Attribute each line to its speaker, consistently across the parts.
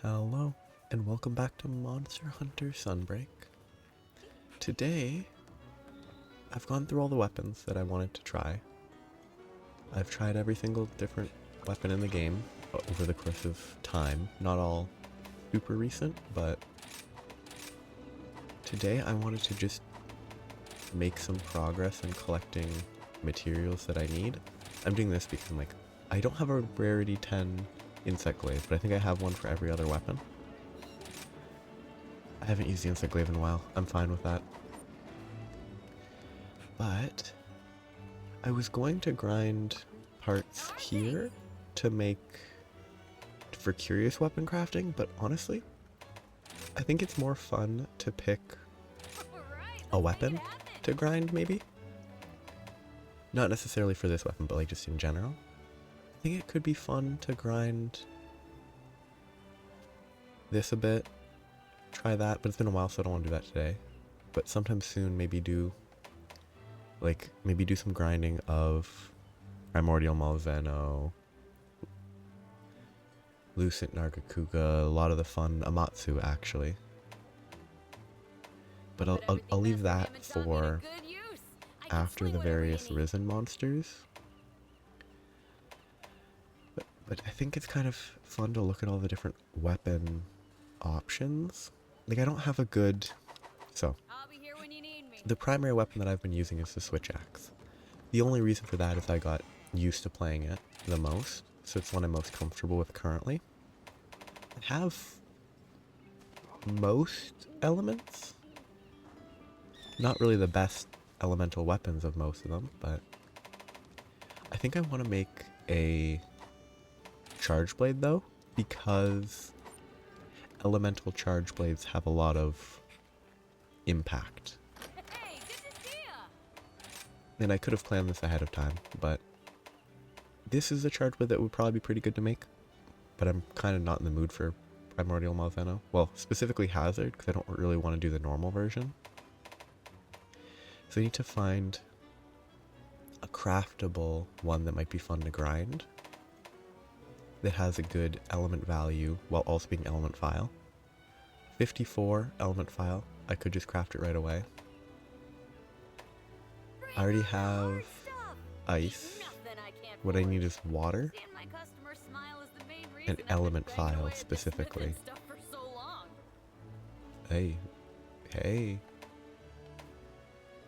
Speaker 1: Hello, and welcome back to Monster Hunter Sunbreak. Today, I've gone through all the weapons that I wanted to try. I've tried every single different weapon in the game over the course of time. Not all super recent, but today I wanted to just make some progress in collecting materials that I need. I'm doing this because I don't have a rarity 10 insect glaive, but I think I have one for every other weapon. I haven't used the insect glaive in a while. I'm fine with that. But I was going to grind parts here to make for curious weapon crafting, but honestly, I think it's more fun to pick a weapon to grind, maybe. Not necessarily for this weapon, but like just in general. I think it could be fun to grind this a bit, try that, but it's been a while so I don't want to do that today. But sometime soon maybe do some grinding of Primordial Malveno, Lucent Nargacuga, a lot of the fun Amatsu actually. But I'll leave that for after the various risen monsters. But I think it's kind of fun to look at all the different weapon options. Like, I don't have a good... So, the primary weapon that I've been using is the switch axe. The only reason for that is I got used to playing it the most, so it's one I'm most comfortable with currently. I have most elements. Not really the best elemental weapons of most of them, but I think I want to make a charge blade though, because elemental charge blades have a lot of impact. And I could have planned this ahead of time, but this is a charge blade that would probably be pretty good to make. But I'm kind of not in the mood for Primordial Malveno. Well, specifically Hazard, because I don't really want to do the normal version. So I need to find a craftable one that might be fun to grind, that has a good element value while also being element file. 54 element file, I could just craft it right away. I already have ice. What I need is water and element file specifically. Hey.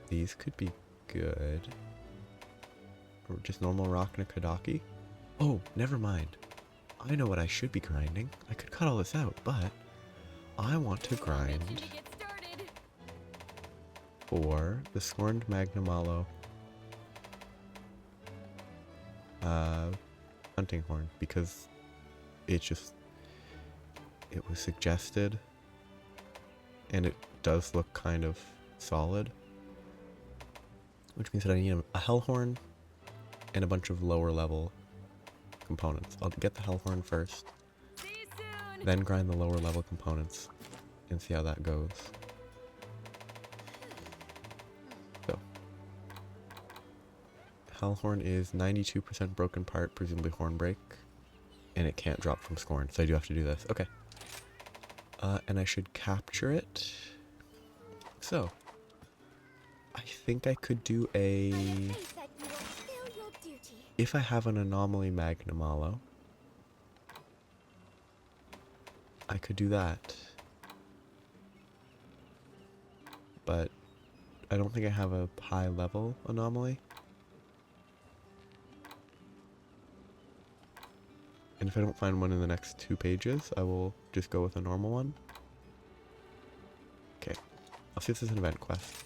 Speaker 1: These could be good. Or just normal rock and a Kadaki. Oh, never mind. I know what I should be grinding. I could cut all this out, but I want to grind for the Scorned Magnamalo Hunting Horn, because it was suggested and it does look kind of solid, which means that I need a hell horn and a bunch of lower level components. I'll get the hell horn first, then grind the lower level components and see how that goes. So, hell horn is 92% broken part, presumably horn break, and it can't drop from Scorn, so I do have to do this. Okay. And I should capture it. So, I think I could do a... If I have an anomaly Magnamalo, I could do that. But I don't think I have a high level anomaly. And if I don't find one in the next 2 pages, I will just go with a normal one. Okay. I'll see if there's an event quest.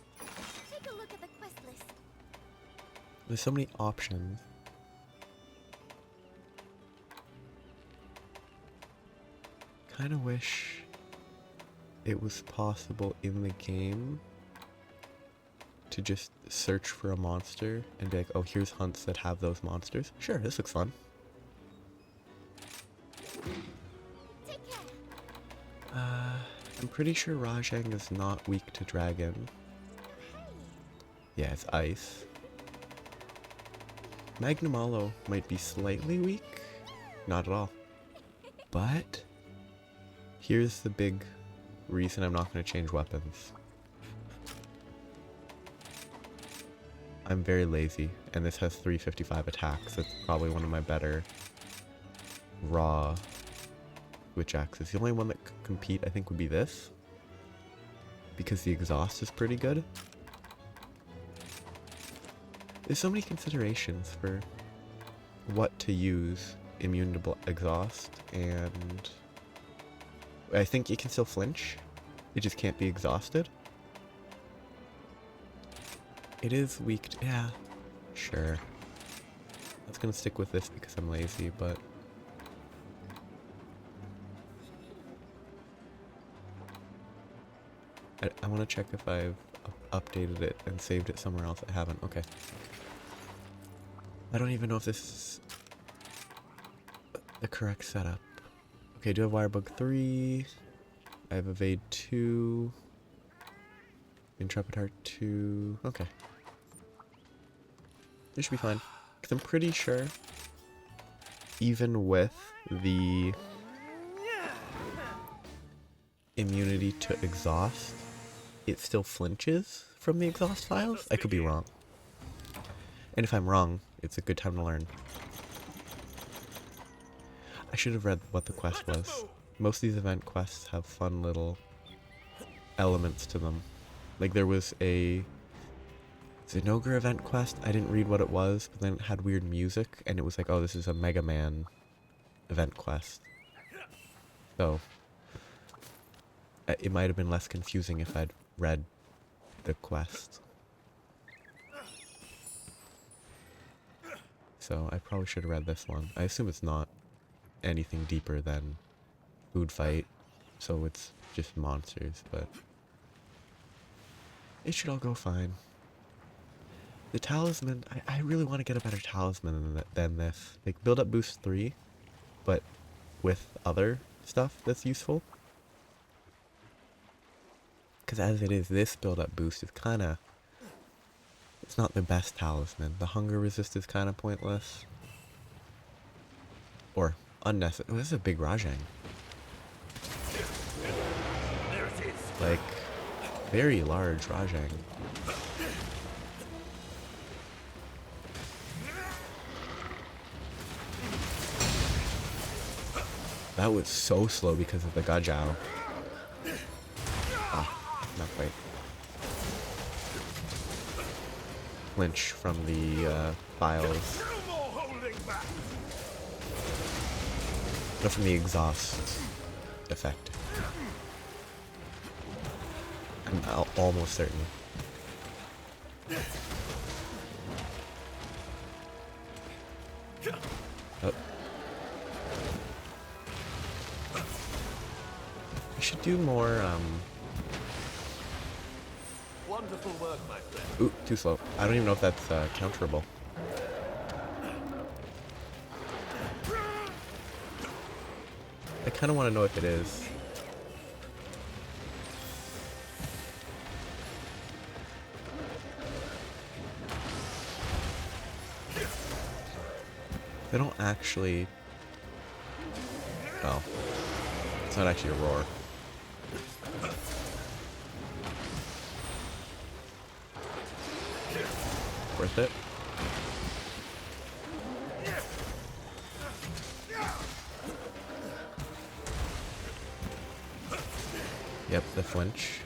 Speaker 2: Take a look at the quest list.
Speaker 1: There's so many options. Kind of wish it was possible in the game to just search for a monster and be like, oh, here's hunts that have those monsters. Sure, this looks fun.
Speaker 2: Take care.
Speaker 1: I'm pretty sure Rajang is not weak to dragon. Yeah, it's ice. Magnamalo might be slightly weak. Not at all. But Here's the big reason I'm not going to change weapons. I'm very lazy, and this has 355 attacks. It's probably one of my better raw switch axes. The only one that could compete, I think, would be this, because the exhaust is pretty good. There's so many considerations for what to use immune to exhaust, and I think it can still flinch. It just can't be exhausted. It is weak. Yeah, sure. I was gonna stick with this because I'm lazy, but I want to check if I've updated it and saved it somewhere else. I haven't. Okay. I don't even know if this is the correct setup. Okay, I do have Wirebug 3. I have Evade 2. Intrepid Heart 2. Okay. This should be fine. Because I'm pretty sure, even with the immunity to exhaust, it still flinches from the exhaust files. I could be wrong. And if I'm wrong, it's a good time to learn. I should have read what the quest was. Most of these event quests have fun little elements to them. Like there was a Zinogre event quest. I didn't read what it was, but then it had weird music, and it was like, oh, this is a Mega Man event quest. So it might have been less confusing if I'd read the quest. So I probably should have read this one. I assume it's not anything deeper than food fight, so it's just monsters, but it should all go fine. The talisman, I really want to get a better talisman than this. Like build up boost 3, but with other stuff that's useful. Because as it is, this build up boost is kind of, it's not the best talisman. The hunger resist is kind of pointless. Or unnecessary. Oh, this is a big Rajang. Like, very large Rajang. That was so slow because of the Gajao. Ah, not quite. Flinch from the files. No, from the exhaust effect. I'm almost certain. Oh. I should do more,
Speaker 3: Wonderful work, my friend.
Speaker 1: Ooh, too slow. I don't even know if that's, counterable. I kind of want to know if it is. They don't actually... Oh. It's not actually a roar. Worth it? Yep, the flinch.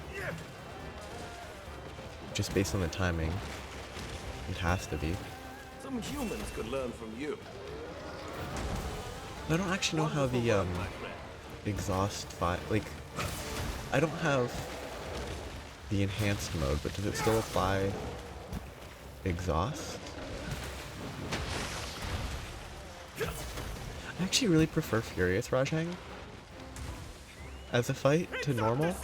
Speaker 1: Just based on the timing. It has to be.
Speaker 3: Some humans could learn from you.
Speaker 1: I don't actually know how the exhaust like I don't have the enhanced mode, but does it still apply exhaust? I actually really prefer Furious Rajang as a fight to normal,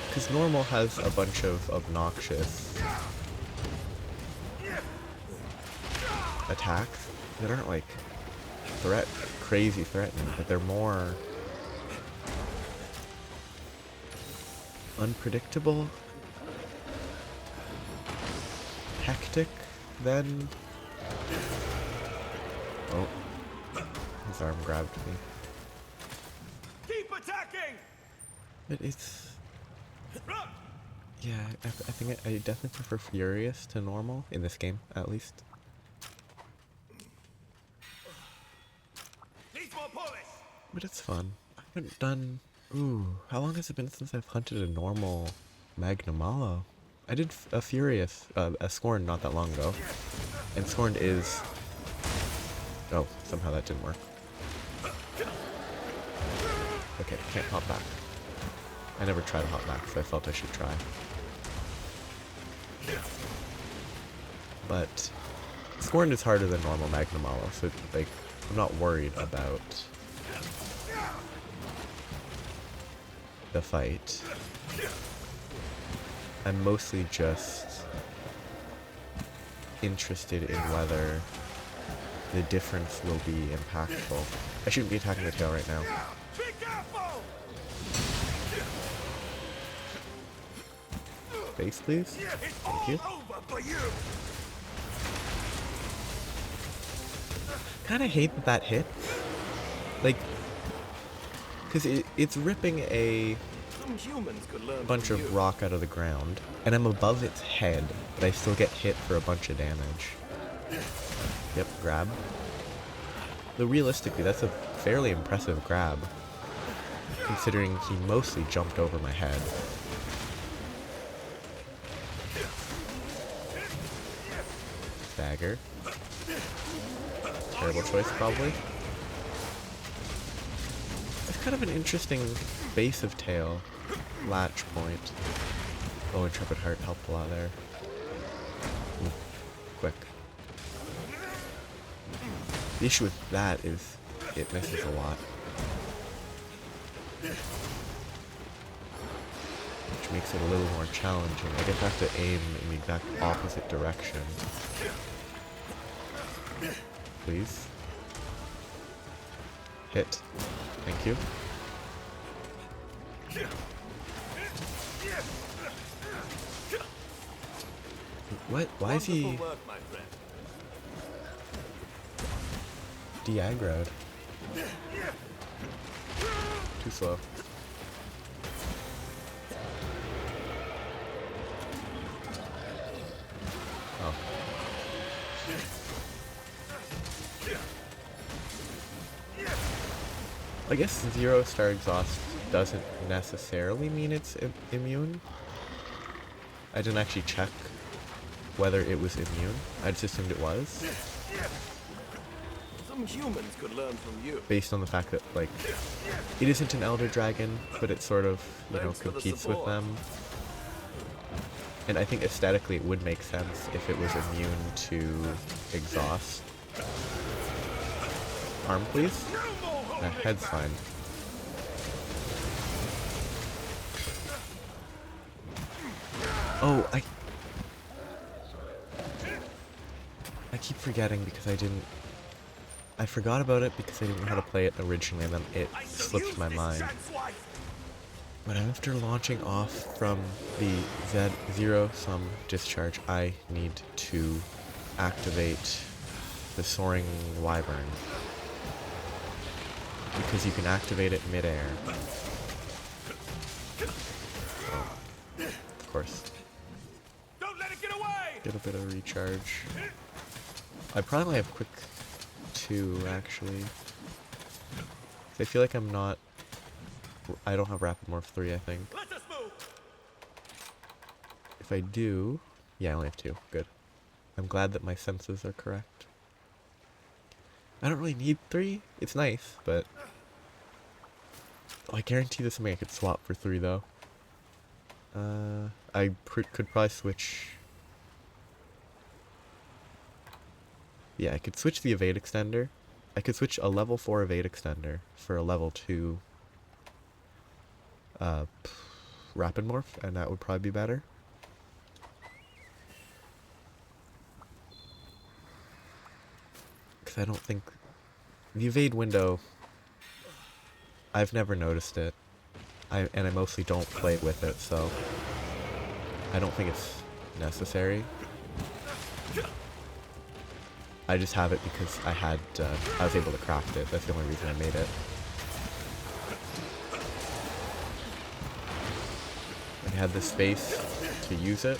Speaker 1: because normal has a bunch of obnoxious attacks that aren't like crazy threatening, but they're more unpredictable, hectic than... Oh, his arm grabbed me.
Speaker 3: attacking!
Speaker 1: But it's... Yeah, I think I definitely prefer Furious to normal, in this game, at least.
Speaker 3: Needs more polish!
Speaker 1: But it's fun. I haven't done... Ooh, how long has it been since I've hunted a normal Magnamalo? I did a Furious, a Scorned not that long ago. And Scorned is... Oh, somehow that didn't work. Okay, can't hop back. I never tried to hop back, so I felt I should try. But Scorned is harder than normal Magnamalo, so like I'm not worried about the fight. I'm mostly just interested in whether the difference will be impactful. I shouldn't be attacking the tail right now.
Speaker 3: Be careful!
Speaker 1: Base, please.
Speaker 3: It's
Speaker 1: Thank you.
Speaker 3: all over for you!
Speaker 1: Kind of hate that that hit. Like, because it's ripping a
Speaker 3: Some humans could learn
Speaker 1: bunch
Speaker 3: from you.
Speaker 1: of rock out of the ground, and I'm above its head, but I still get hit for a bunch of damage. Yep, grab. Though realistically, that's a fairly impressive grab, considering he mostly jumped over my head. Dagger. Terrible choice, probably. It's kind of an interesting base of tail latch point. Oh, Intrepid Heart helped a lot there. Ooh, quick. The issue with that is it misses a lot. Which makes it a little more challenging. I guess I have to aim in the exact opposite direction. Please. Hit. Thank you. What? Why is he
Speaker 3: Wonderful work, my friend.
Speaker 1: de-aggroed? Too slow. Oh. I guess 0-star exhaust doesn't necessarily mean it's immune. I didn't actually check whether it was immune. I just assumed it was,
Speaker 3: Some humans could learn from you.
Speaker 1: based on the fact that, like, it isn't an Elder Dragon, but it sort of, you know,
Speaker 3: Thanks for the
Speaker 1: competes with
Speaker 3: support.
Speaker 1: them. And I think aesthetically it would make sense if it was immune to exhaust. Arm, please. Head's fine. Oh, I keep forgetting because I forgot about it because I didn't know how to play it originally, and then it slipped my mind. But after launching off from the Z0 sum discharge, I need to activate the Soaring Wyvern. Because you can activate it mid-air. Oh, of course.
Speaker 3: Don't let it get away!
Speaker 1: Get a bit of recharge. I probably have quick 2, actually. I feel like I don't have Rapid Morph 3, I think.
Speaker 3: Let us move!
Speaker 1: If I do... Yeah, I only have 2. Good. I'm glad that my senses are correct. I don't really need 3. It's nice, but... Oh, I guarantee there's something I could swap for 3, though. I could probably switch... Yeah, I could switch the Evade Extender. I could switch a level 4 Evade Extender for a level 2... Rapid Morph, and that would probably be better. Because I don't think... The evade window, I've never noticed it. And I mostly don't play with it, so... I don't think it's necessary. I just have it because I was able to craft it. That's the only reason I made it. had the space to use it.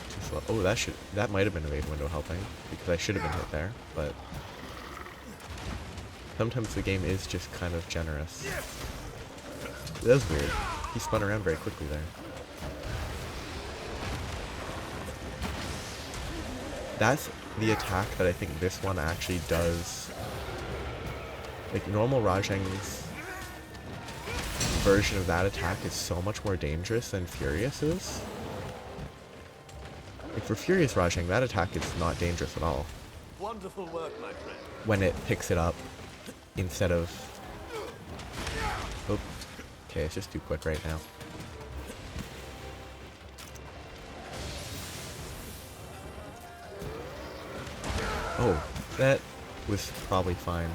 Speaker 1: Too slow. Oh, that might have been evade window helping, because I should have been hit there, but sometimes the game is just kind of generous. That was weird. He spun around very quickly there. That's the attack that I think this one actually does. Like, normal Rajang's version of that attack is so much more dangerous than Furious's. Like, for Furious Rajang, that attack is not dangerous at all.
Speaker 3: Wonderful work, my friend.
Speaker 1: When it picks it up instead of... Oh, okay, it's just too quick right now. Oh, that was probably fine.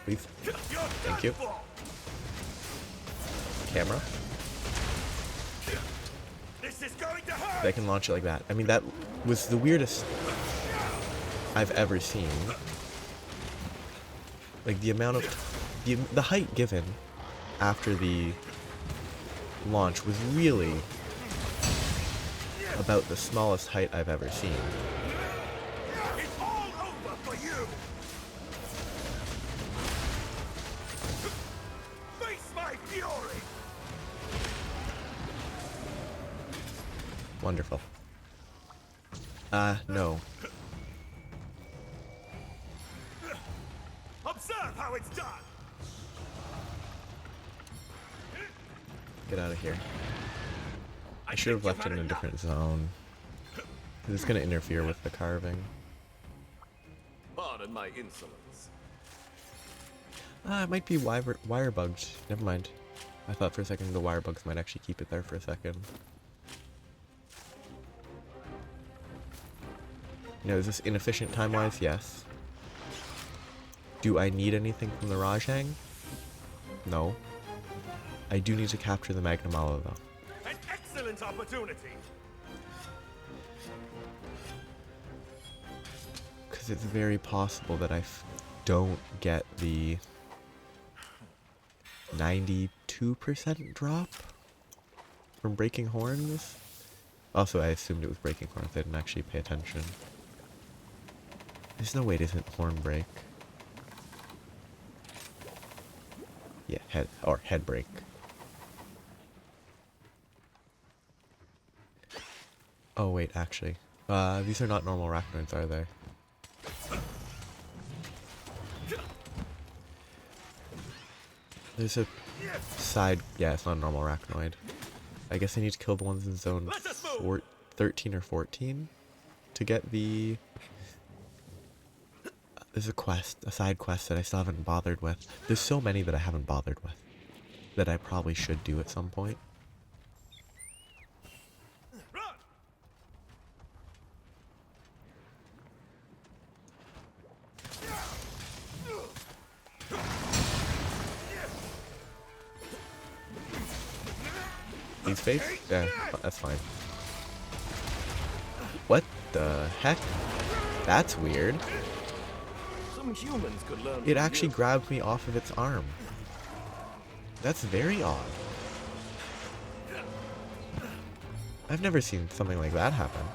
Speaker 1: Please. Thank you. Camera.
Speaker 3: This is going to hurt.
Speaker 1: They can launch it like that. I mean, that was the weirdest I've ever seen. Like, the amount of... The height given after the launch was really about the smallest height I've ever seen.
Speaker 3: It's all over for you. Face my fury.
Speaker 1: Wonderful. No.
Speaker 3: Observe how it's done.
Speaker 1: Get out of here. I should have left it in a different zone. 'Cause it's going to interfere with the carving.
Speaker 3: Pardon my insolence.
Speaker 1: It might be wire bugged. Never mind. I thought for a second the wire bugs might actually keep it there for a second. You know, is this inefficient time-wise? Yes. Do I need anything from the Rajang? No. I do need to capture the Magnamalo though.
Speaker 3: An excellent opportunity.
Speaker 1: Because it's very possible that I don't get the 92% drop from breaking horns. Also, I assumed it was breaking horns. I didn't actually pay attention. There's no way it isn't horn break. Yeah, head break. Oh wait, actually. These are not normal arachnoids, are they? There's a side... Yeah, it's not a normal arachnoid. I guess I need to kill the ones in zone 13 or 14 to get the... There's a quest, a side quest that I still haven't bothered with. There's so many that I haven't bothered with that I probably should do at some point. Lead space? Yeah, that's fine. What the heck? That's weird.
Speaker 3: Some humans could learn.
Speaker 1: It actually grabbed me off of its arm. That's very odd. I've never seen something like that happen.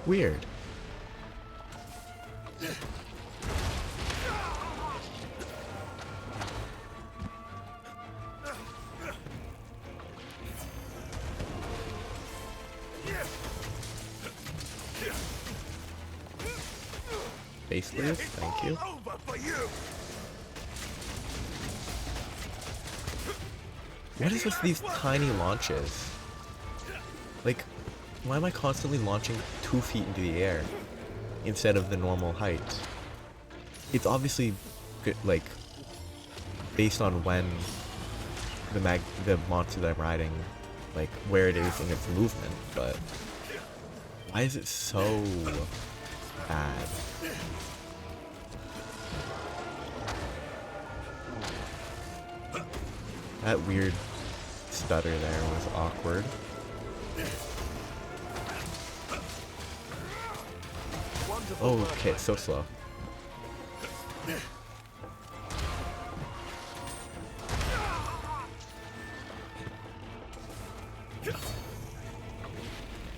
Speaker 1: Weird. Base please, thank you. What is with these tiny launches? Like, why am I constantly launching 2 feet into the air instead of the normal height? It's obviously good, like, based on when the monster that I'm riding, like, where it is in its movement, but why is it so bad? That weird stutter there was awkward. Oh, okay, it's so slow.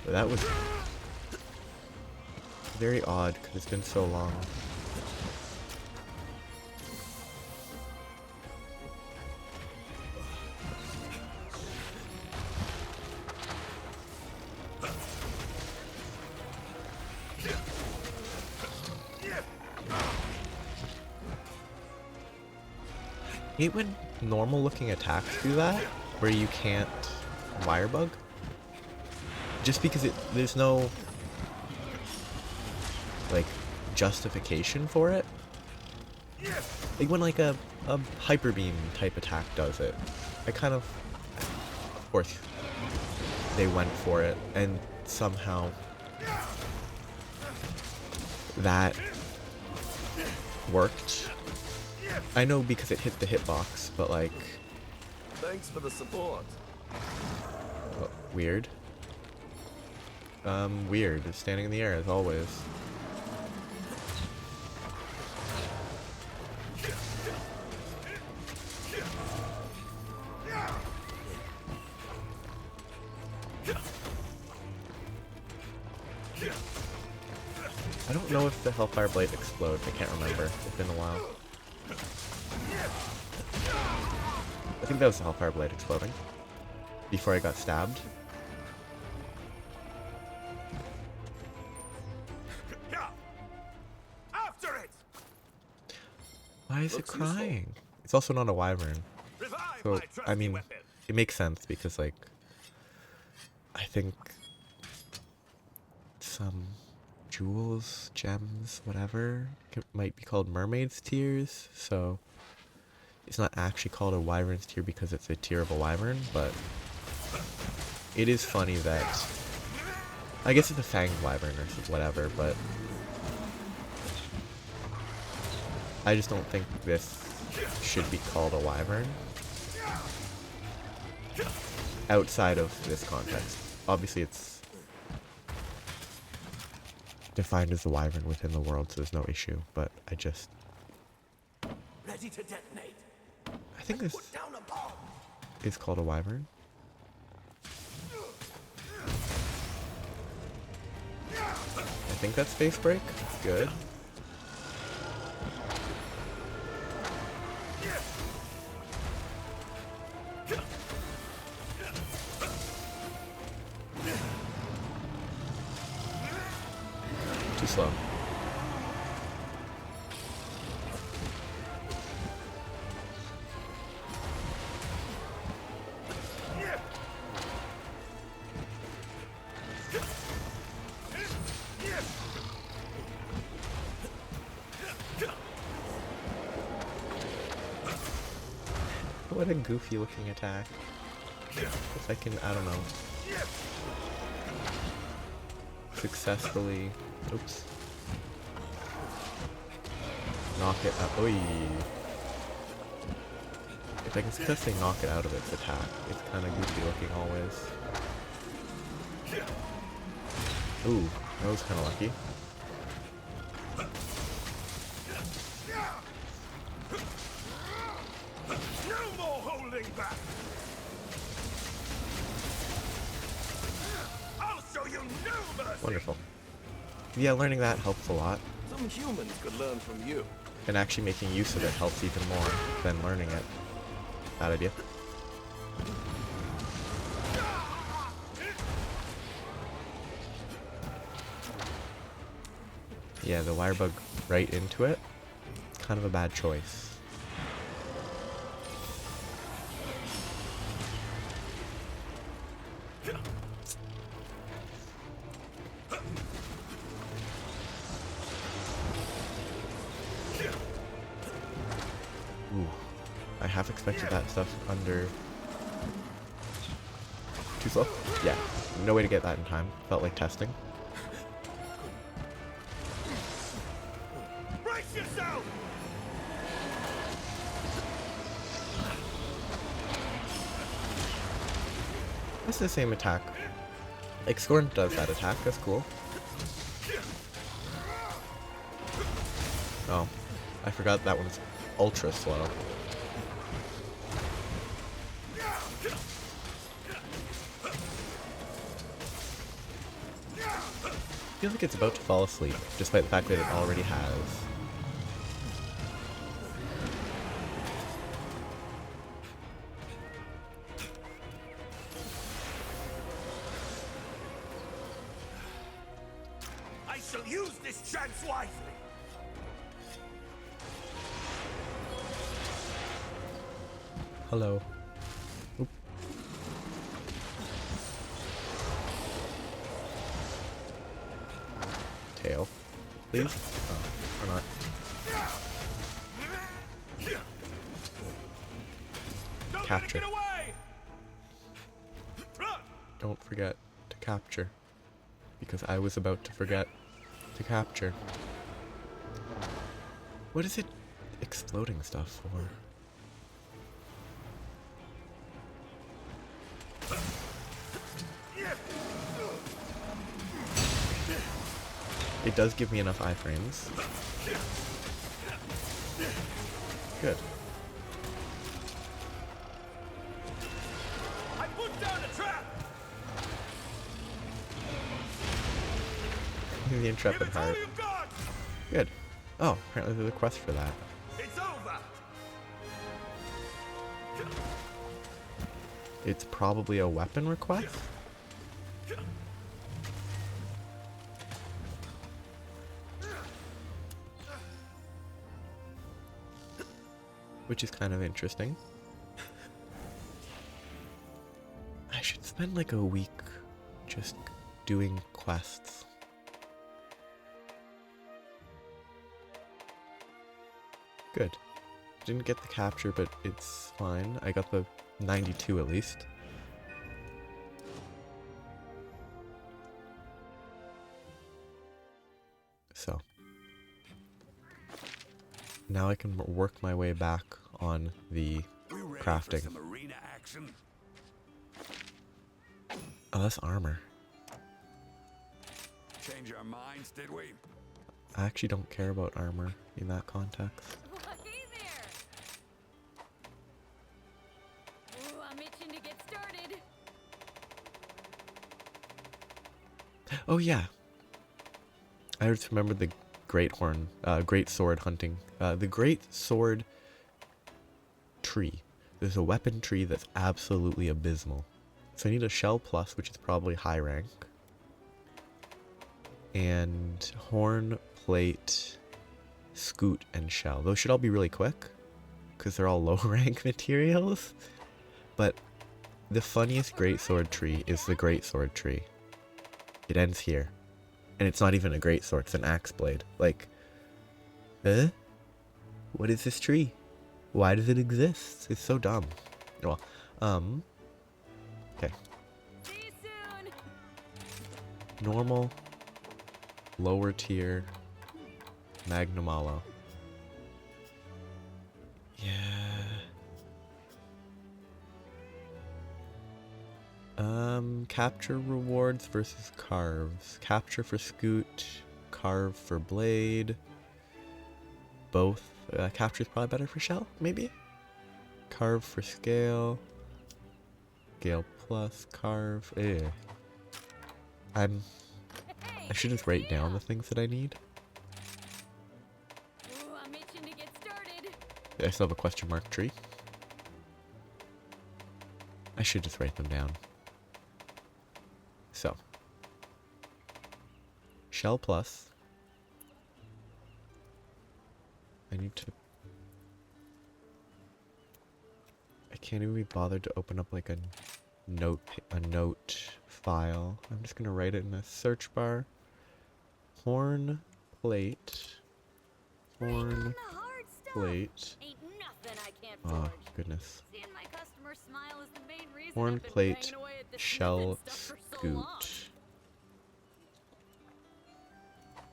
Speaker 1: But that was very odd because it's been so long. I hate when normal looking attacks do that, where you can't wire bug. Just because there's no like justification for it. Like when like a hyper beam type attack does it. I kind of course they went for it and somehow that worked. I know because it hit the hitbox, but like...
Speaker 4: Thanks for the support.
Speaker 1: Weird. Weird. It's standing in the air as always. I don't know if the Hellfire Blade explodes. I can't remember. It's been a while. I think that was the Hellfire Blade exploding before I got stabbed.
Speaker 3: After it!
Speaker 1: Why is it crying? It's also not a wyvern. So, I mean, it makes sense because, like, I think some jewels, gems, whatever, might be called mermaid's tears, so it's not actually called a wyvern's tear because it's a tear of a wyvern, but it is funny that, I guess it's a fanged wyvern or whatever, but I just don't think this should be called a wyvern outside of this context. Obviously it's defined as a wyvern within the world, so there's no issue, but I just...
Speaker 3: Ready to detonate.
Speaker 1: I think this
Speaker 3: Put down a bomb.
Speaker 1: is called a wyvern. I think that's face break. Good. Too slow. What a goofy looking attack. If I can, I don't know, successfully, oops, knock it out. Oy. If I can successfully knock it out of its attack, it's kind of goofy looking always. Ooh, that was kind of lucky.
Speaker 3: No more holding back. I'll show you no mercy.
Speaker 1: Wonderful. Yeah, learning that helps a lot,
Speaker 4: Some humans could learn from you.
Speaker 1: and actually making use of it helps even more than learning it. Bad idea. Yeah, the wire bug right into it, kind of a bad choice. Ooh, I half expected that stuff under... Too slow? Yeah, no way to get that in time. Felt like testing.
Speaker 3: Brace yourself.
Speaker 1: This is the same attack. Like Scorned does that attack, that's cool. Oh, I forgot that one's ultra slow. Feels like it's about to fall asleep, despite the fact that it already has.
Speaker 3: I shall use this chance wisely.
Speaker 1: Hello. Oop. Tail. Please? Oh, or not.
Speaker 3: Don't
Speaker 1: Capture.
Speaker 3: let it get away! Run!
Speaker 1: Don't forget to capture. Because I was about to forget to capture. What is it exploding stuff for? It does give me enough iframes. Good.
Speaker 3: I put down a trap!
Speaker 1: The
Speaker 3: Give
Speaker 1: intrepid
Speaker 3: it all
Speaker 1: heart.
Speaker 3: you've got!
Speaker 1: Good. Oh, apparently there's a quest for that.
Speaker 3: It's over!
Speaker 1: It's probably a weapon request? Which is kind of interesting. I should spend like a week just doing quests. Good. Didn't get the capture, but it's fine. I got the 92 at least. So. Now I can work my way back on the
Speaker 3: We ready
Speaker 1: crafting.
Speaker 3: for some arena action?
Speaker 1: Oh, that's armor.
Speaker 3: Change our minds, did we?
Speaker 1: I actually don't care about armor in that context.
Speaker 2: Well, hey there! Ooh, I'm itching to get started.
Speaker 1: Oh yeah. I just remembered the great sword hunting. The great sword tree. There's a weapon tree that's absolutely abysmal. So I need a shell plus, which is probably high rank. And horn, plate, scoot, and shell. Those should all be really quick, because they're all low rank materials. But the funniest greatsword tree is the greatsword tree. It ends here. And it's not even a greatsword, it's an axe blade. Like, what is this tree? Why does it exist? It's so dumb. Well, okay.
Speaker 2: See you soon!
Speaker 1: Normal, lower tier, Magnamalo. Yeah. Capture rewards versus carves. Capture for scoot, carve for blade. Both. Capture is probably better for shell, maybe? Carve for scale. Scale plus, carve. I should just write down the things that I need.
Speaker 2: Ooh, I'm itching to get started.
Speaker 1: I still have a question mark tree. I should just write them down. So. Shell plus. I need to... I can't even be bothered to open up like a note file. I'm just gonna write it in a search bar. Horn plate. Horn
Speaker 2: On the hard stuff.
Speaker 1: plate.
Speaker 2: Ain't nothing I can't
Speaker 1: Oh
Speaker 2: forge.
Speaker 1: goodness.
Speaker 2: Seeing my customers smile is the main reason
Speaker 1: Horn
Speaker 2: I've been
Speaker 1: plate,
Speaker 2: banging away at this
Speaker 1: shell
Speaker 2: smithing stuff for so long.
Speaker 1: scoot.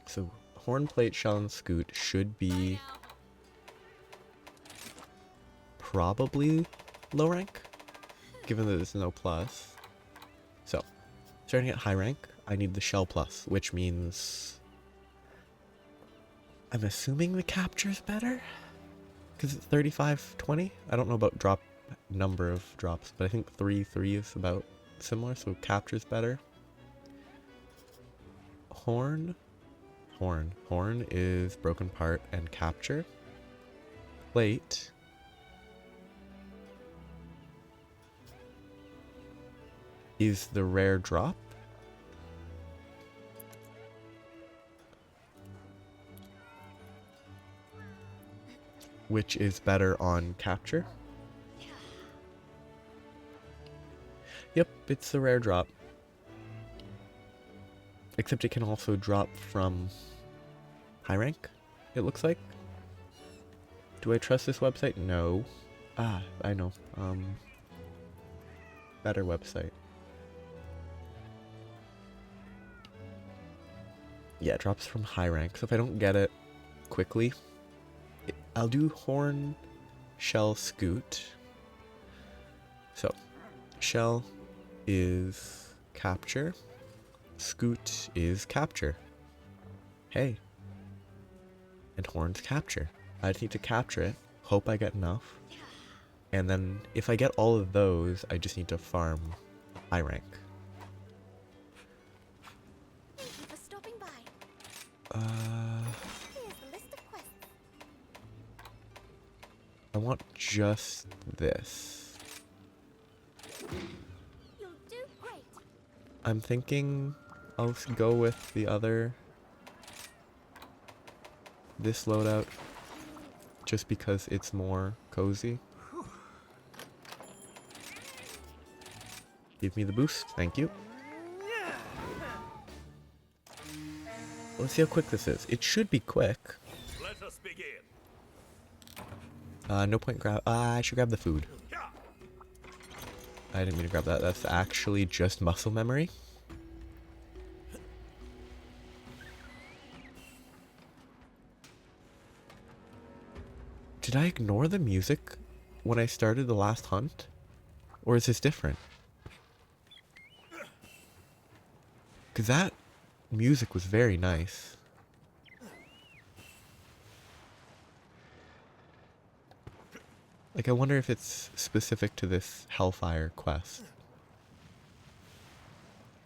Speaker 1: So horn plate, shell, and scoot should be
Speaker 2: Bye now.
Speaker 1: probably low rank, given that there's no plus. Starting at high rank, I need the shell plus, which means I'm assuming the capture's better? Because it's 35-20? I don't know about drop number of drops, but I think 3-3 is about similar, so capture's better. Horn is broken part and capture. Plate is the rare drop. Which is better on capture. Yep, it's the rare drop. Except it can also drop from high rank, it looks like. Do I trust this website? No. Ah, I know. Better website. Yeah, it drops from high rank. So if I don't get it quickly, I'll do horn, shell, scoot. So, shell is capture. Scoot is capture. Hey. And horn's capture. I just need to capture it. Hope I get enough. And then if I get all of those, I just need to farm high rank.
Speaker 5: Thank you for stopping by. Here's the list of quests.
Speaker 1: I want just this.
Speaker 5: You'll do great.
Speaker 1: I'm thinking I'll go with the other, this loadout, just because it's more cozy. Give me the boost, thank you. Let's see how quick this is. It should be quick.
Speaker 3: Let us begin.
Speaker 1: No point grab. I should grab the food. I didn't mean to grab that. That's actually just muscle memory. Did I ignore the music when I started the last hunt? Or is this different? Because that music was very nice. Like, I wonder if it's specific to this Hellfire quest.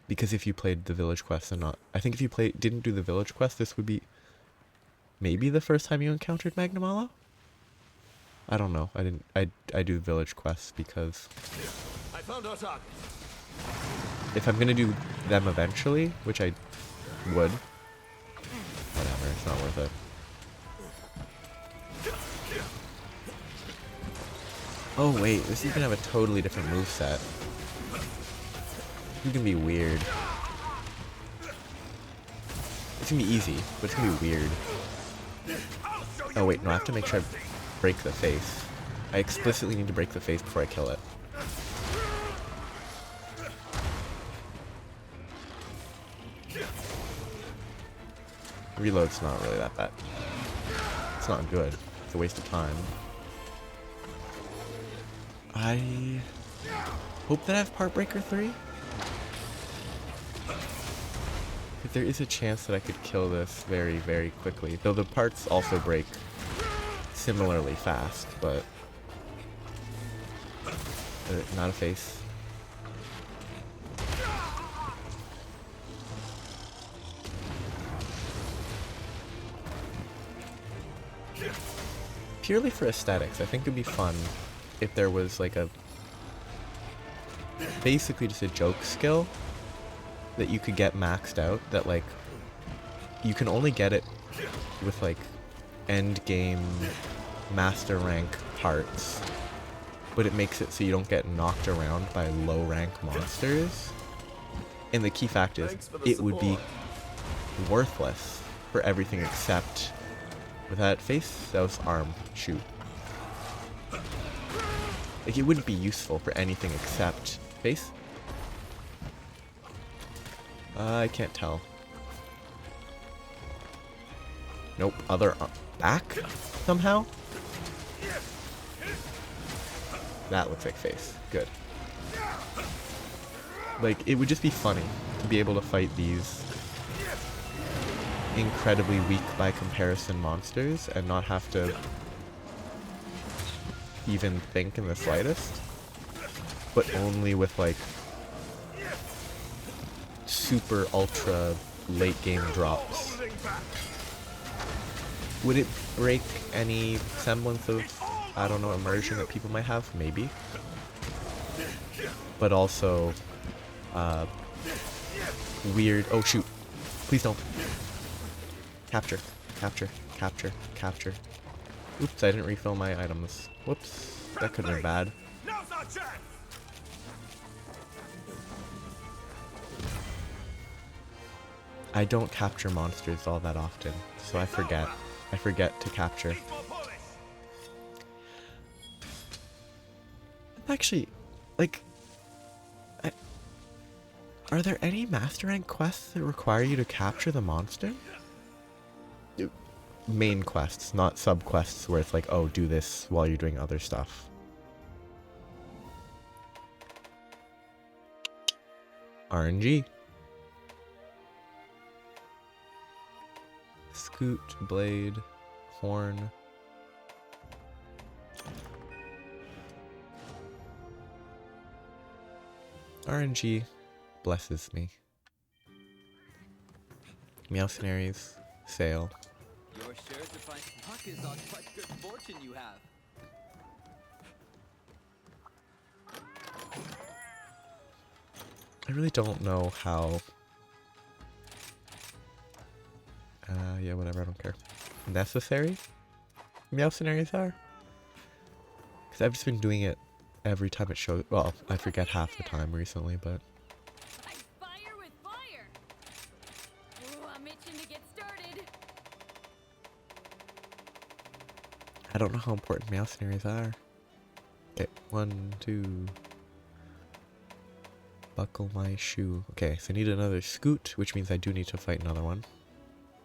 Speaker 1: Because if you played the village quest and not... I think if you didn't do the village quest, this would be maybe the first time you encountered Magnamalo? I don't know. I do village quests because
Speaker 4: I found our target.
Speaker 1: if I'm gonna do them eventually, which I would, whatever, it's not worth it. Oh wait, this is gonna have a totally different moveset. It's gonna be weird. It's gonna be easy, but it's gonna be weird. Oh wait, no, I have to make sure I break the face. I explicitly need to break the face before I kill it. Reload's not really that bad. It's not good. It's a waste of time. I hope that I have Part Breaker 3. If there is a chance that I could kill this very, very quickly. Though the parts also break similarly fast, but... not a face. Purely for aesthetics, I think it'd be fun if there was like a... basically just a joke skill that you could get maxed out, that like you can only get it with like end game master rank parts, but it makes it so you don't get knocked around by low rank monsters. And the key fact is it would be worthless for everything except with that face, that was arm, shoot. Like it wouldn't be useful for anything except face. I can't tell. Nope, other back somehow? That looks like face. Good. Like, it would just be funny be able to fight these incredibly weak by comparison monsters and not have to even think in the slightest, but only with like super ultra late game drops. Would it break any semblance of, I don't know, immersion that people might have? Maybe. But also, weird. Oh shoot. Please don't. Capture. Capture. Capture. Capture. Oops, I didn't refill my items. Whoops. That could have been bad.
Speaker 3: Now's our chance.
Speaker 1: I don't capture monsters all that often, so I forget. I forget to capture. Actually, like, are there any Master Rank quests that require you to capture the monster? Main quests, not sub-quests where it's like, oh, do this while you're doing other stuff. RNG. Scoot, blade, horn. RNG blesses me. Meowcenaries, sail.
Speaker 6: You're sure to find luck is on what good fortune you have.
Speaker 1: I really don't know how. Yeah, whatever, I don't care. Necessary Meowcenaries are? Because I've just been doing it every time it shows. Well, I forget half the time recently, but.
Speaker 2: Like fire with fire. Ooh, I'm itching to get started.
Speaker 1: I don't know how important Meowcenaries are. Okay, 1, 2. Buckle my shoe. Okay, so I need another scoot, which means I do need to fight another one.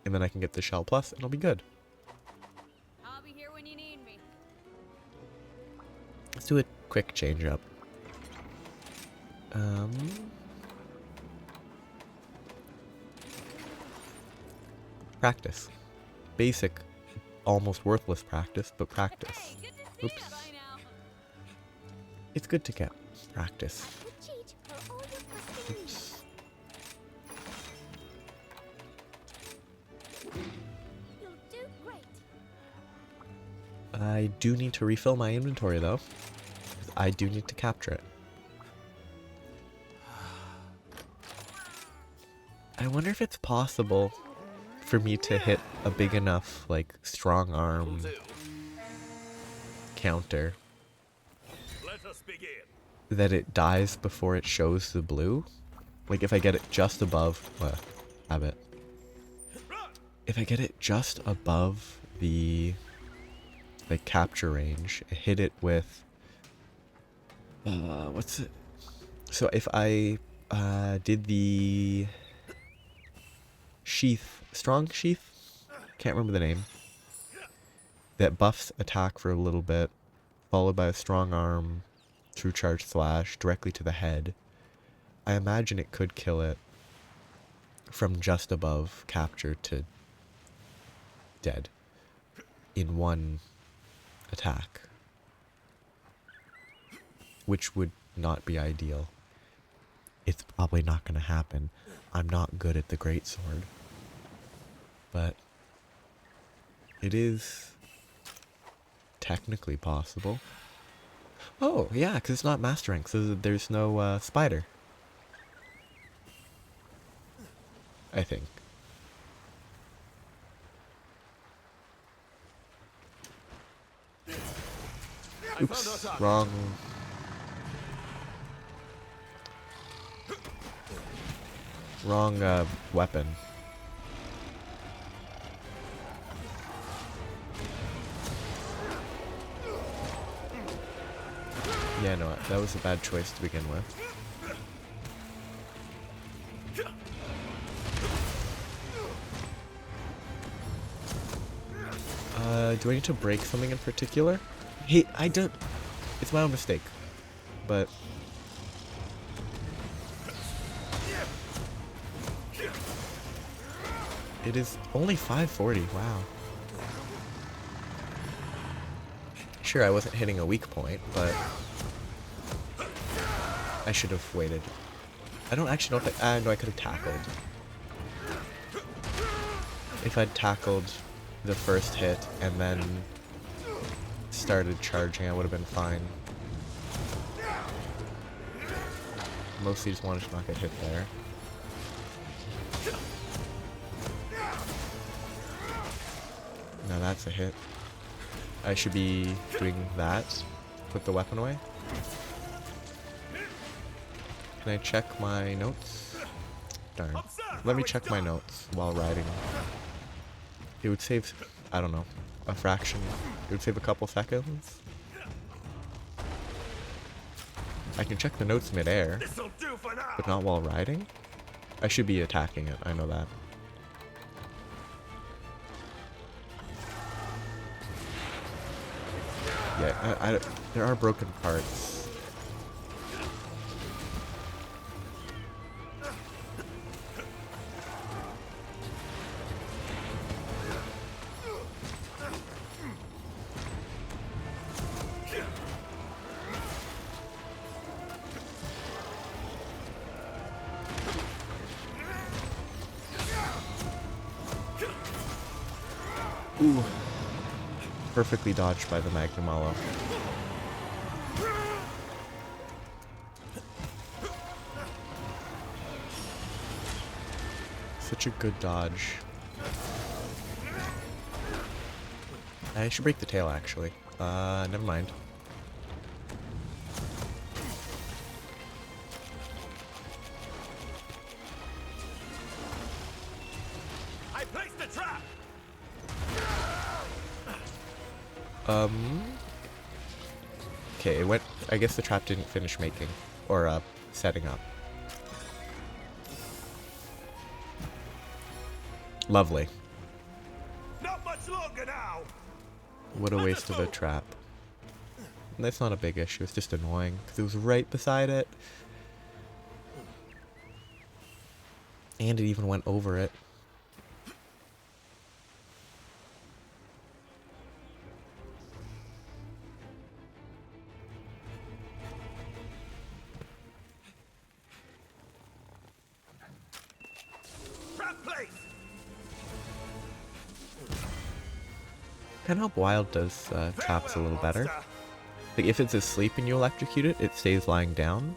Speaker 1: And then I can get the shell plus, and I'll be good.
Speaker 2: I'll be here when you need me.
Speaker 1: Let's do a quick change up. Practice. Basic, almost worthless practice, but practice.
Speaker 2: Hey, good to see
Speaker 1: Oops.
Speaker 2: ya by now.
Speaker 1: It's good to get practice.
Speaker 5: The cheat for all your questing needs.
Speaker 1: Oops.
Speaker 5: You'll do great.
Speaker 1: I do need to refill my inventory though. 'Cause I do need to capture it. I wonder if it's possible for me to hit a big enough, like, strong arm counter
Speaker 3: Let us begin.
Speaker 1: that it dies before it shows the blue. Like, if I get it just above, have it. If I get it just above the, like, capture range, hit it with, what's it? So if I, did the sheath, strong sheath? Can't remember the name. That buffs attack for a little bit, followed by a strong arm, true charge slash, directly to the head. I imagine it could kill it from just above capture to dead in one attack, which would not be ideal. It's probably not going to happen. I'm not good at the greatsword, but it is technically possible. Oh yeah, because it's not master rank, so there's no spider, I think. Oops, wrong. Wrong weapon. Yeah, no, that was a bad choice to begin with. Do I need to break something in particular? Hey, I don't... It's my own mistake. But... It is only 540, wow. Sure, I wasn't hitting a weak point, but I should have waited. I don't actually know if I know I could have tackled. If I'd tackled the first hit and then started charging, I would have been fine. Mostly just wanted to not get hit there. Now that's a hit. I should be doing that. Put the weapon away. Can I check my notes? Darn. Let me check my notes while riding. It would save, I don't know, a fraction. It would save a couple seconds. I can check the notes mid-air, but not while riding. I should be attacking it, I know that. Yeah, there are broken parts. Ooh. Perfectly dodged by the Magnamalo. Such a good dodge. I should break the tail, actually. Never mind.
Speaker 3: I placed the trap.
Speaker 1: Okay, it went. I guess the trap didn't finish making or setting up. Lovely.
Speaker 3: Not much longer now.
Speaker 1: What a waste of a trap. And that's not a big issue. It's just annoying because it was right beside it, and it even went over it.
Speaker 3: Trap place.
Speaker 1: Kind of hope Wild does traps a little better. Like if it's asleep and you electrocute it, it stays lying down,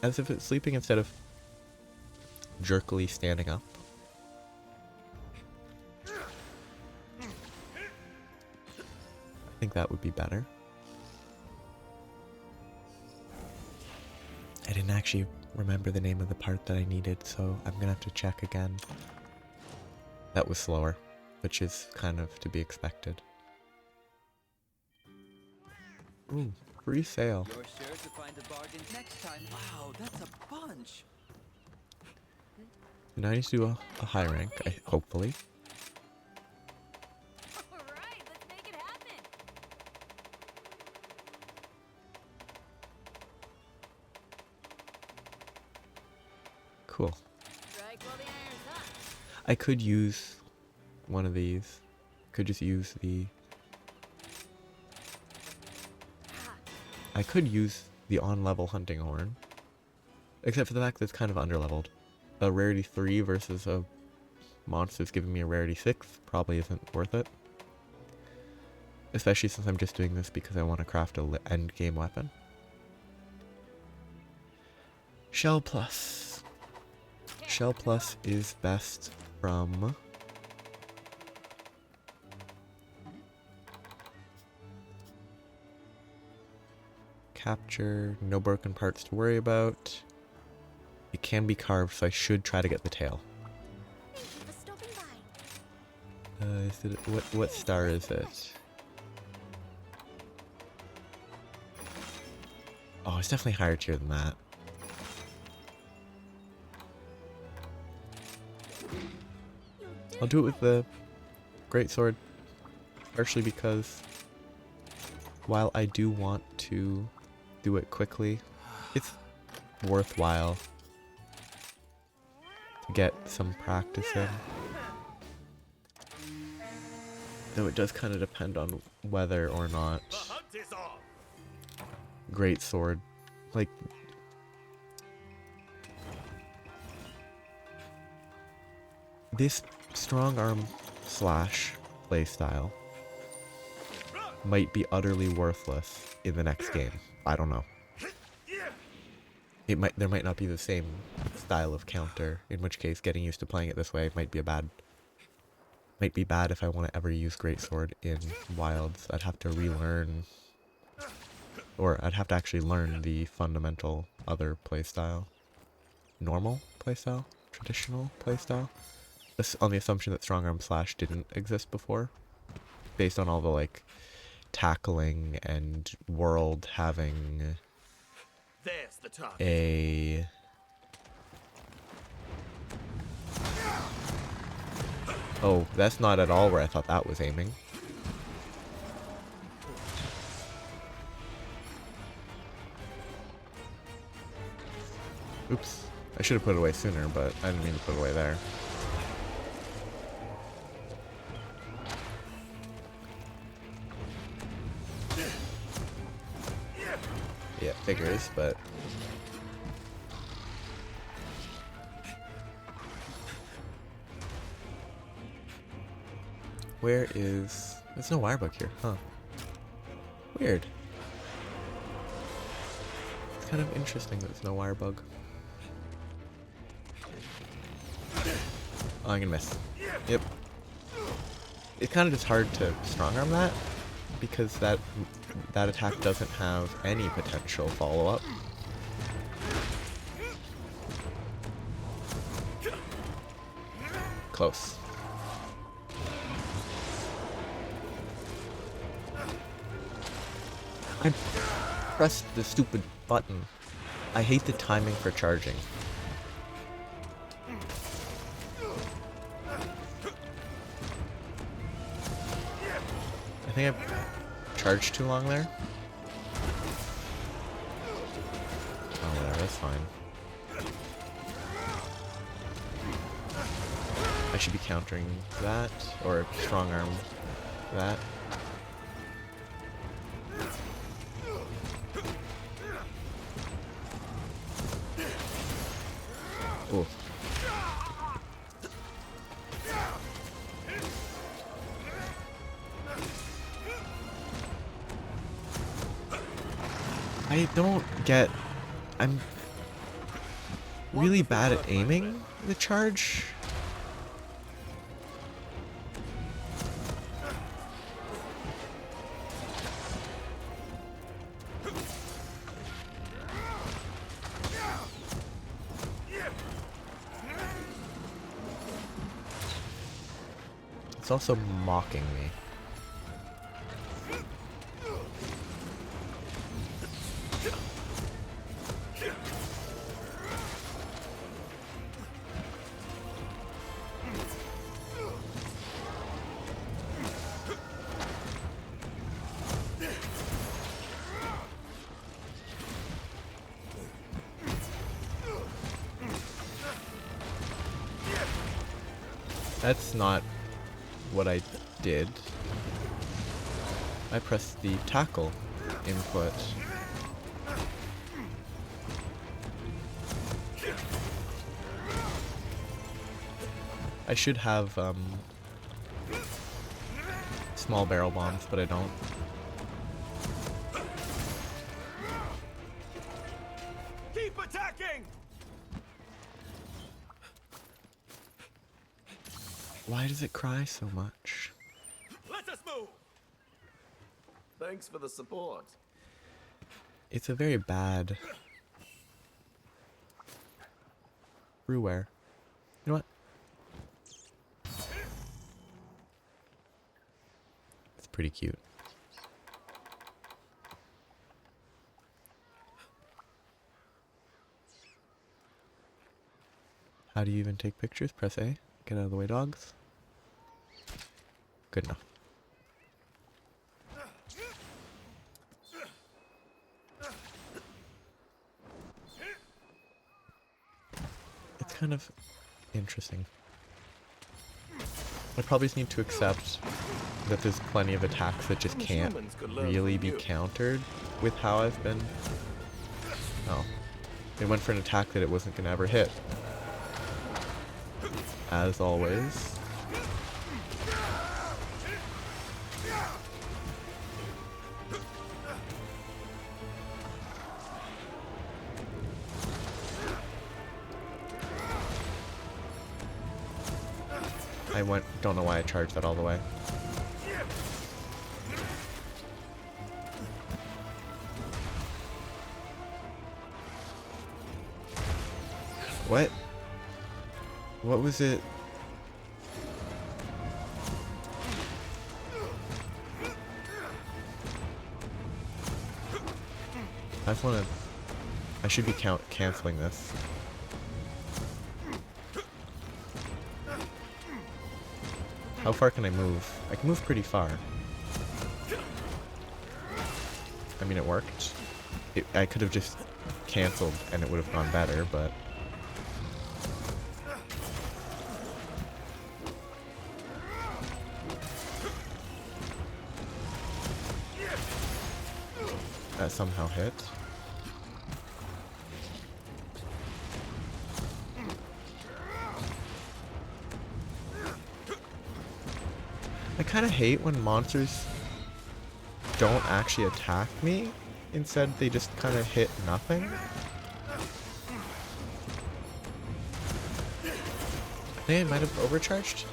Speaker 1: as if it's sleeping instead of jerkily standing up. I think that would be better. I didn't actually remember the name of the part that I needed, so I'm gonna have to check again. That was slower, which is kind of to be expected. Ooh, free sale.
Speaker 6: You're sure to find a bargain next time. Wow, that's a bunch.
Speaker 1: Now I need to do a high rank, hopefully.
Speaker 2: Alright, let's make it happen.
Speaker 1: Cool.
Speaker 2: Strike while the iron's hot.
Speaker 1: I could use one of these. Could just use the... I could use the on-level Hunting Horn. Except for the fact that it's kind of underleveled. A rarity 3 versus a monster that's giving me a rarity 6 probably isn't worth it. Especially since I'm just doing this because I want to craft a end game weapon. Shell Plus. Shell Plus is best from... Capture, no broken parts to worry about. It can be carved, so I should try to get the tail.
Speaker 5: Thank you for stopping by.
Speaker 1: Is it, what star is it? Oh, it's definitely higher tier than that. I'll do it with the greatsword, partially because while I do want to do it quickly, it's worthwhile to get some practice in. Though it does kind of depend on whether or not
Speaker 3: The hunt is on.
Speaker 1: great sword, like, this strong arm slash playstyle might be utterly worthless in the next game. I don't know. There might not be the same style of counter, in which case getting used to playing it this way might be bad if I want to ever use greatsword in wilds. I'd have to relearn, or I'd have to actually learn the fundamental other playstyle. Normal playstyle? Traditional playstyle? On the assumption that strong arm slash didn't exist before, based on all the like tackling and world having
Speaker 3: There's the target.
Speaker 1: a oh, that's not at all where I thought that was aiming. Oops, I should have put it away sooner, but I didn't mean to put it away there. Yeah, figures, but where is... There's no wirebug here, huh? Weird. It's kind of interesting that there's no wirebug. Oh, I'm gonna miss. Yep. It's kind of just hard to strong arm that, because that attack doesn't have any potential follow-up. Close. I pressed the stupid button. I hate the timing for charging. I think I charged too long there. Oh, whatever, that's fine. I should be countering that, or strong arm that. Ooh. I don't get... I'm really bad at aiming the charge. It's also mocking me. That's not what I did. I pressed the tackle input. I should have small barrel bombs, but I don't.
Speaker 3: Keep attacking!
Speaker 1: Why does it cry so much?
Speaker 3: Let us move!
Speaker 4: Thanks for the support.
Speaker 1: It's a very bad brewware. You know what? It's pretty cute. How do you even take pictures? Press A. Get out of the way, dogs. Good enough. It's kind of interesting. I probably just need to accept that there's plenty of attacks that just can't
Speaker 4: Humans could learn
Speaker 1: really
Speaker 4: from
Speaker 1: be
Speaker 4: you.
Speaker 1: countered with how I've been. Oh. They went for an attack that it wasn't gonna ever hit. As always. Don't know why I charged that all the way. What? What was it? I just wanna... I should be canceling this. How far can I move? I can move pretty far. I mean, it worked. I could have just canceled and it would have gone better, but... that somehow hit. I kind of hate when monsters don't actually attack me. Instead, they just kind of hit nothing. I think I might have overcharged.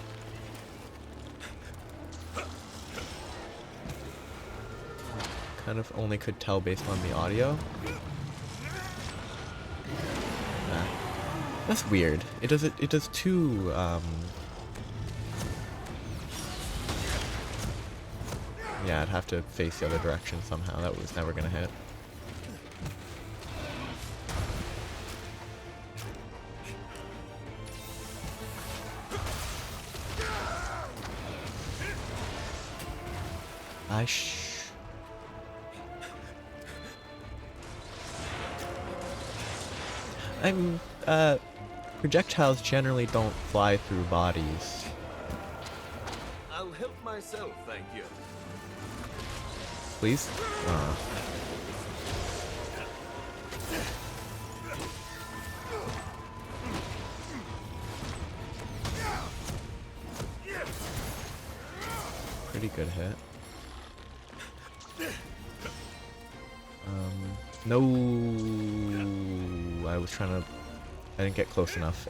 Speaker 1: Kind of only could tell based on the audio. Nah. That's weird. It does two, yeah, I'd have to face the other direction somehow. That was never gonna hit. Projectiles generally don't fly through bodies.
Speaker 4: I'll help myself, thank you.
Speaker 1: Please? Pretty good hit. No, I was trying to... I didn't get close enough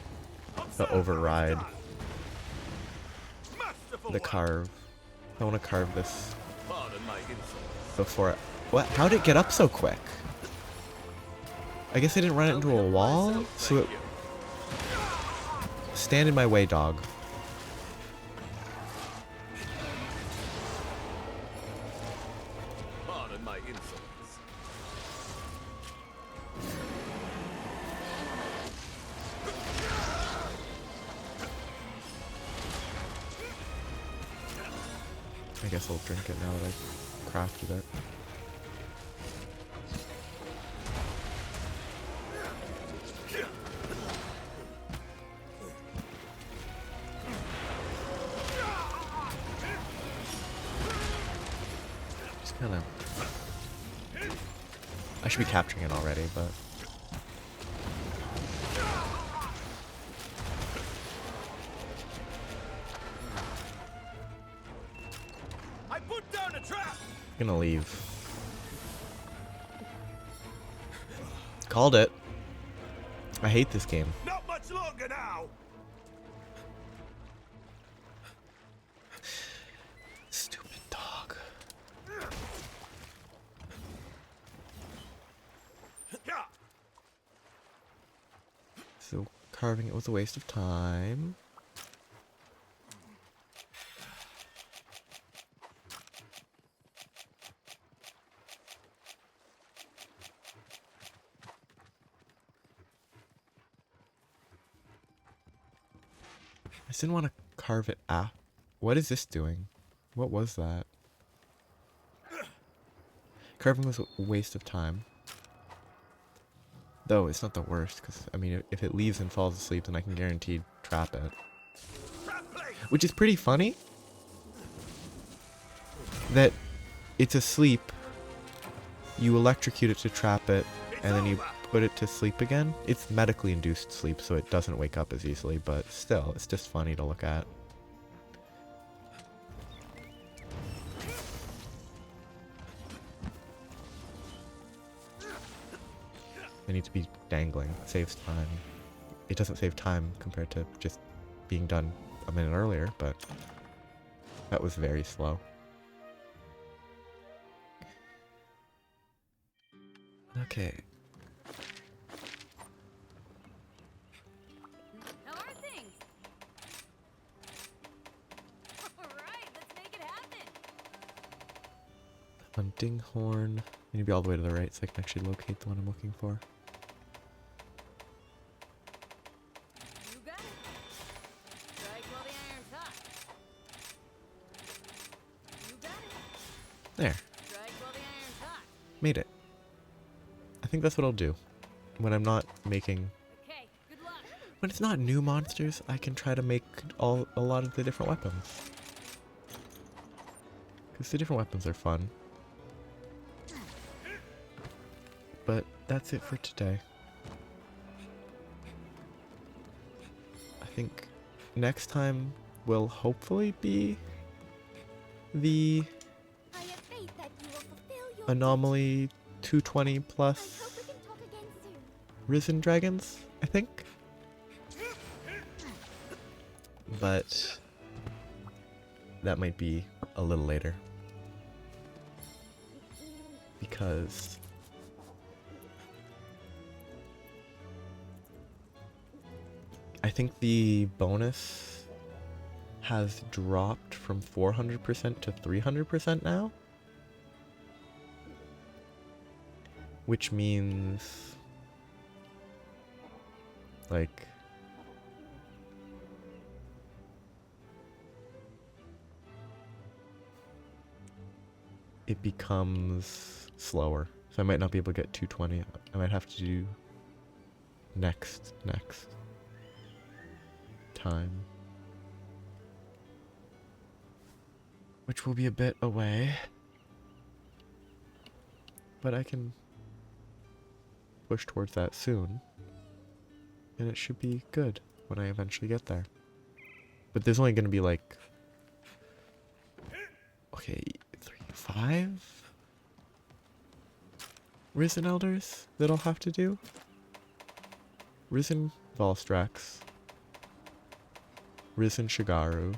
Speaker 1: to override the carve. I want to carve this before... What? How did it get up so quick? I guess I didn't run it into a wall? So it... Stand in my way, dog.
Speaker 4: Pardon my insolence.
Speaker 1: I guess I'll drink it now that I crafted it. Just kind of... I should be capturing it already, but... I'm gonna leave. Called it. I hate this game.
Speaker 3: Not much longer now.
Speaker 1: Stupid dog. So carving it was a waste of time. I just didn't want to carve it out. What is this doing? What was that? Carving was a waste of time. Though, it's not the worst, because, I mean, if it leaves and falls asleep, then I can guarantee trap it. Which is pretty funny. that it's asleep, you electrocute it to trap it, and then you put it to sleep again. It's medically induced sleep, so it doesn't wake up as easily, but still, it's just funny to look at. They need to be dangling. It saves time. It doesn't save time compared to just being done a minute earlier, but that was very slow. Okay.
Speaker 2: How are things? Alright, let's make it happen.
Speaker 1: Hunting horn. I need to be all the way to the right so I can actually locate the one I'm looking for.
Speaker 2: You got it. Strike while the iron's hot. You got it.
Speaker 1: There.
Speaker 2: Strike while the iron's hot.
Speaker 1: Made it. I think that's what I'll do. When I'm not making...
Speaker 2: Okay, good luck.
Speaker 1: When it's not new monsters, I can try to make a lot of the different weapons. Because the different weapons are fun. But that's it for today. I think next time will hopefully be the
Speaker 5: I have faith that you will fulfill your
Speaker 1: anomaly 220
Speaker 5: I hope
Speaker 1: plus
Speaker 5: we can talk again soon.
Speaker 1: risen dragons, I think. But that might be a little later. Because I think the bonus has dropped from 400% to 300% now. Which means, like, it becomes slower. So I might not be able to get 220. I might have to do next time. Which will be a bit away. But I can push towards that soon. And it should be good when I eventually get there. But there's only going to be like... Okay, 5 Risen Elders that I'll have to do. Risen Valstrax. Risen Shigaru.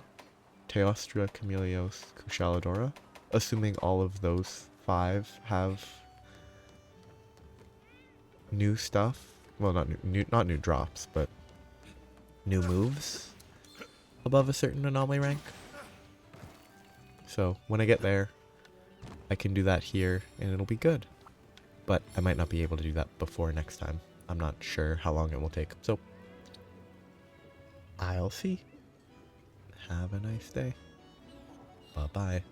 Speaker 1: Teostra, Camelios, Kushaladora. Assuming all of those 5 have new stuff. Well, not new drops, but new moves above a certain anomaly rank. So when I get there, I can do that here and it'll be good. But I might not be able to do that before next time. I'm not sure how long it will take. So I'll see. Have a nice day. Bye-bye.